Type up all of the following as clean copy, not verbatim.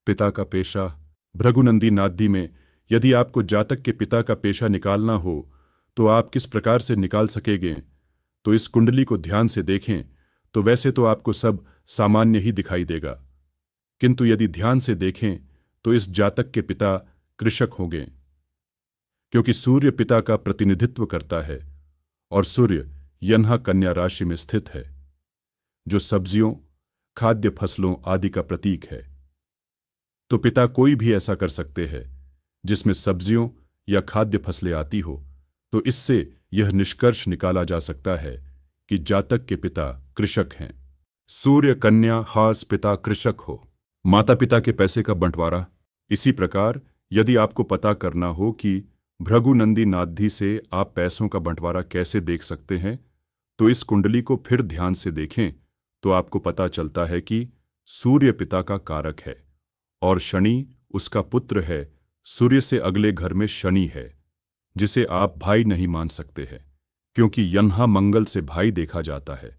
पिता का पेशा। भृगुनंदी नादी में यदि आपको जातक के पिता का पेशा निकालना हो तो आप किस प्रकार से निकाल सकेंगे? तो इस कुंडली को ध्यान से देखें तो वैसे तो आपको सब सामान्य ही दिखाई देगा, किंतु यदि ध्यान से देखें तो इस जातक के पिता कृषक होंगे, क्योंकि सूर्य पिता का प्रतिनिधित्व करता है और सूर्य यन्हा कन्या राशि में स्थित है, जो सब्जियों, खाद्य फसलों आदि का प्रतीक है। तो पिता कोई भी ऐसा कर सकते हैं जिसमें सब्जियों या खाद्य फसलें आती हो, तो इससे यह निष्कर्ष निकाला जा सकता है कि जातक के पिता कृषक हैं। सूर्य कन्या हास पिता कृषक हो। माता पिता के पैसे का बंटवारा। इसी प्रकार यदि आपको पता करना हो कि भृगुनंदी नादी से आप पैसों का बंटवारा कैसे देख सकते हैं, तो इस कुंडली को फिर ध्यान से देखें तो आपको पता चलता है कि सूर्य पिता का कारक है और शनि उसका पुत्र है। सूर्य से अगले घर में शनि है, जिसे आप भाई नहीं मान सकते हैं, क्योंकि यन्हा मंगल से भाई देखा जाता है।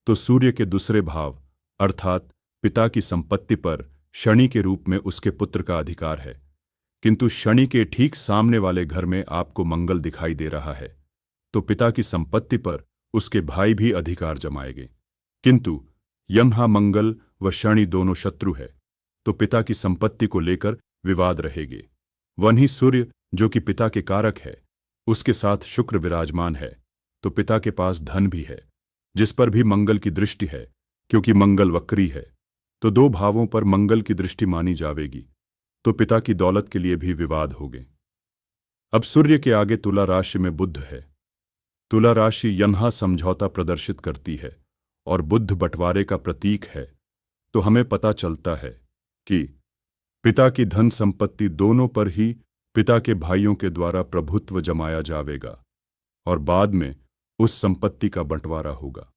तो सूर्य के दूसरे भाव अर्थात पिता की संपत्ति पर शनि के रूप में उसके पुत्र का अधिकार है, किंतु शनि के ठीक सामने वाले घर में आपको मंगल दिखाई दे रहा है, तो पिता की संपत्ति पर उसके भाई भी अधिकार जमाएंगे। किंतु यन्हा मंगल व शनि दोनों शत्रु है, तो पिता की संपत्ति को लेकर विवाद रहेंगे। वहीं सूर्य जो कि पिता के कारक है, उसके साथ शुक्र विराजमान है, तो पिता के पास धन भी है, जिस पर भी मंगल की दृष्टि है, क्योंकि मंगल वक्री है, तो दो भावों पर मंगल की दृष्टि मानी जाएगी, तो पिता की दौलत के लिए भी विवाद होंगे। अब सूर्य के आगे तुला राशि में बुध है। तुला राशि यन्हा समझौता प्रदर्शित करती है और बुध बंटवारे का प्रतीक है, तो हमें पता चलता है कि पिता की धन संपत्ति दोनों पर ही पिता के भाइयों के द्वारा प्रभुत्व जमाया जाएगा और बाद में उस संपत्ति का बंटवारा होगा।